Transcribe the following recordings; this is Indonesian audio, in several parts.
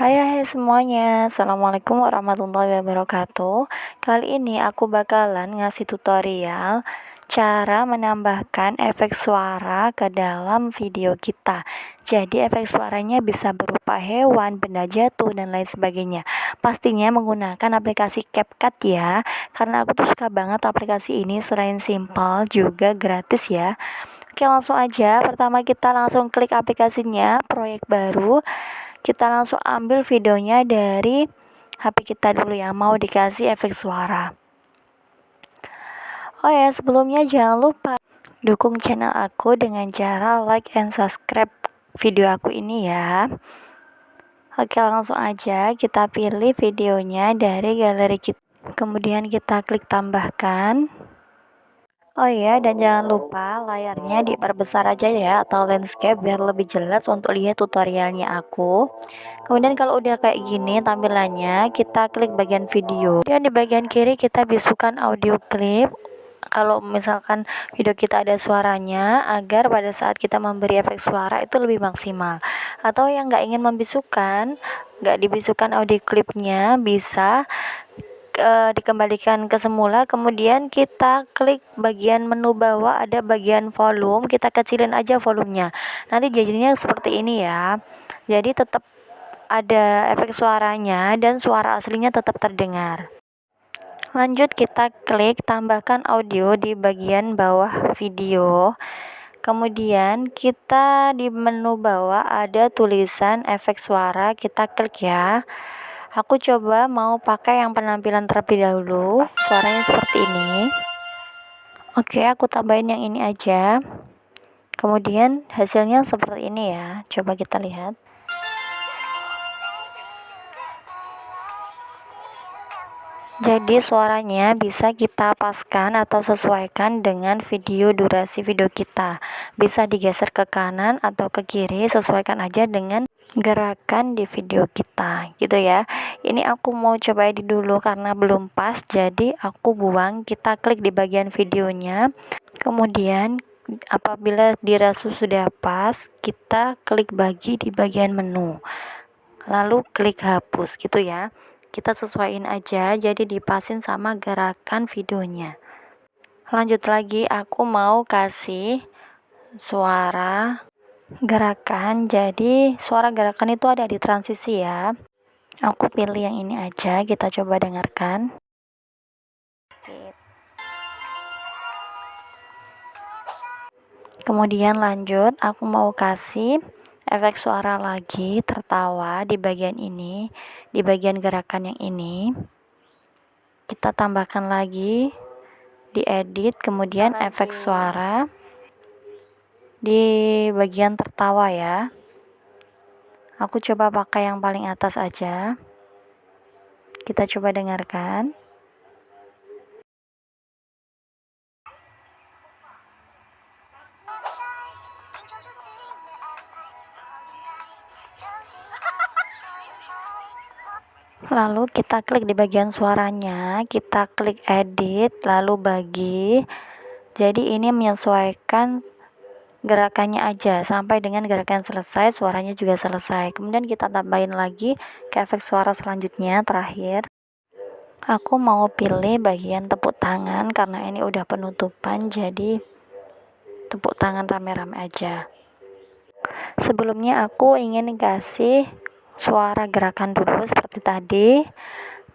Hai semuanya, Assalamualaikum warahmatullahi wabarakatuh. Kali ini aku bakalan ngasih tutorial cara menambahkan efek suara ke dalam video kita. Jadi efek suaranya bisa berupa hewan, benda jatuh, dan lain sebagainya. Pastinya menggunakan aplikasi CapCut ya, karena aku tuh suka banget aplikasi ini. Selain simple juga gratis ya. Oke, langsung aja. Pertama kita langsung klik aplikasinya, proyek baru. Kita langsung ambil videonya dari HP kita dulu ya, mau dikasih efek suara. Oh ya, sebelumnya jangan lupa dukung channel aku dengan cara like and subscribe video aku ini ya. Oke, langsung aja kita pilih videonya dari galeri kita, kemudian kita klik tambahkan. Oh iya, dan jangan lupa layarnya diperbesar aja ya, atau landscape, biar lebih jelas untuk lihat tutorialnya aku. Kemudian kalau udah kayak gini tampilannya, kita klik bagian video, dan di bagian kiri kita bisukan audio clip. Kalau misalkan video kita ada suaranya, agar pada saat kita memberi efek suara itu lebih maksimal. Atau yang nggak ingin membisukan, nggak dibisukan audio clipnya, bisa dikembalikan ke semula. Kemudian kita klik bagian menu bawah, ada bagian volume, kita kecilin aja volumenya, nanti jadinya seperti ini ya. Jadi tetap ada efek suaranya dan suara aslinya tetap terdengar. Lanjut kita klik tambahkan audio di bagian bawah video. Kemudian kita di menu bawah ada tulisan efek suara, kita klik ya. Aku coba mau pakai yang penampilan terlebih dahulu, suaranya seperti ini. Oke, aku tambahin yang ini aja. Kemudian hasilnya seperti ini ya, coba kita lihat. Jadi suaranya bisa kita paskan atau sesuaikan dengan durasi video kita. Bisa digeser ke kanan atau ke kiri, sesuaikan aja dengan gerakan di video kita gitu ya. Ini aku mau coba edit dulu karena belum pas, jadi aku buang. Kita klik di bagian videonya, kemudian apabila dirasa sudah pas, kita klik bagi di bagian menu, lalu klik hapus gitu ya. Kita sesuaiin aja, jadi dipasin sama gerakan videonya. Lanjut lagi, aku mau kasih suara gerakan. Jadi suara gerakan itu ada di transisi ya. Aku pilih yang ini aja, kita coba dengarkan. Kemudian lanjut, aku mau kasih efek suara lagi, tertawa di bagian ini, di bagian gerakan yang ini. Kita tambahkan lagi, diedit, kemudian efek suara di bagian tertawa ya. Aku coba pakai yang paling atas aja. Kita coba dengarkan. Lalu kita klik di bagian suaranya, kita klik edit, lalu bagi. Jadi ini menyesuaikan gerakannya aja sampai dengan gerakan selesai, suaranya juga selesai. Kemudian kita tambahin lagi ke efek suara selanjutnya, terakhir. Aku mau pilih bagian tepuk tangan karena ini udah penutupan, jadi tepuk tangan rame-rame aja. Sebelumnya aku ingin kasih suara gerakan dulu seperti tadi,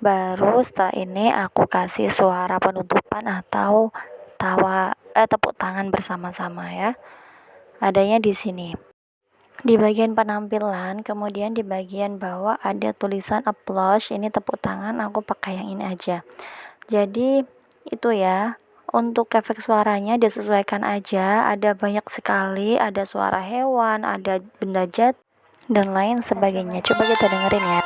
baru setelah ini aku kasih suara penutupan atau tepuk tangan bersama-sama ya. Adanya di sini di bagian penampilan. Kemudian di bagian bawah ada tulisan applause, ini tepuk tangan, aku pakai yang ini aja. Jadi itu ya, untuk efek suaranya disesuaikan aja, ada banyak sekali, ada suara hewan, ada benda jatuh, dan lain sebagainya. Coba kita dengerin ya.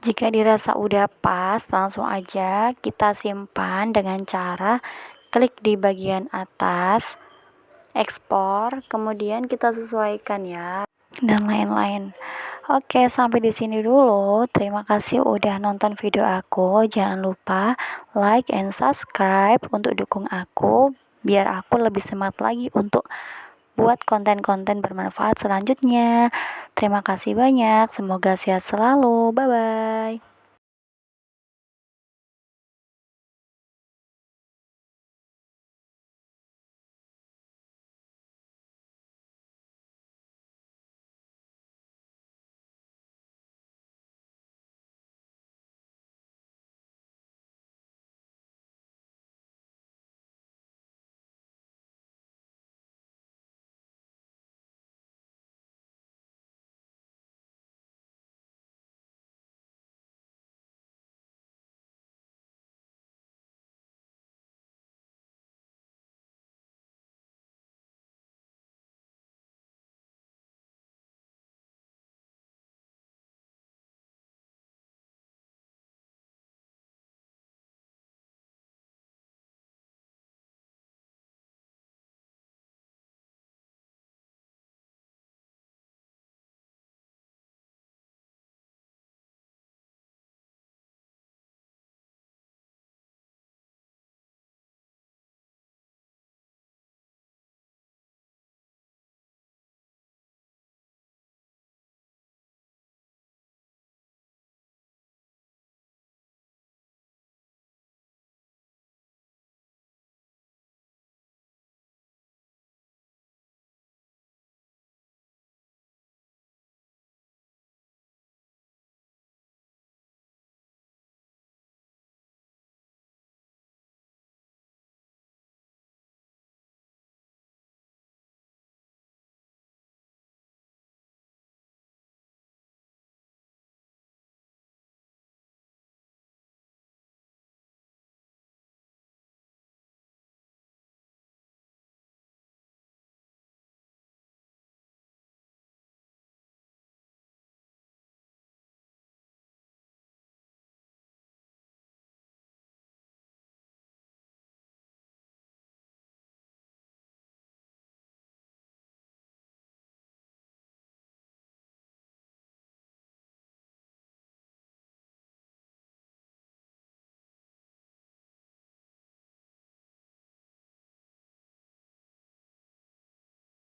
Jika dirasa udah pas, langsung aja kita simpan dengan cara klik di bagian atas, ekspor, kemudian kita sesuaikan ya, dan lain-lain. Oke, sampai di sini dulu. Terima kasih udah nonton video aku. Jangan lupa like and subscribe untuk dukung aku biar aku lebih semangat lagi untuk buat konten-konten bermanfaat selanjutnya. Terima kasih banyak. Semoga sehat selalu. Bye bye.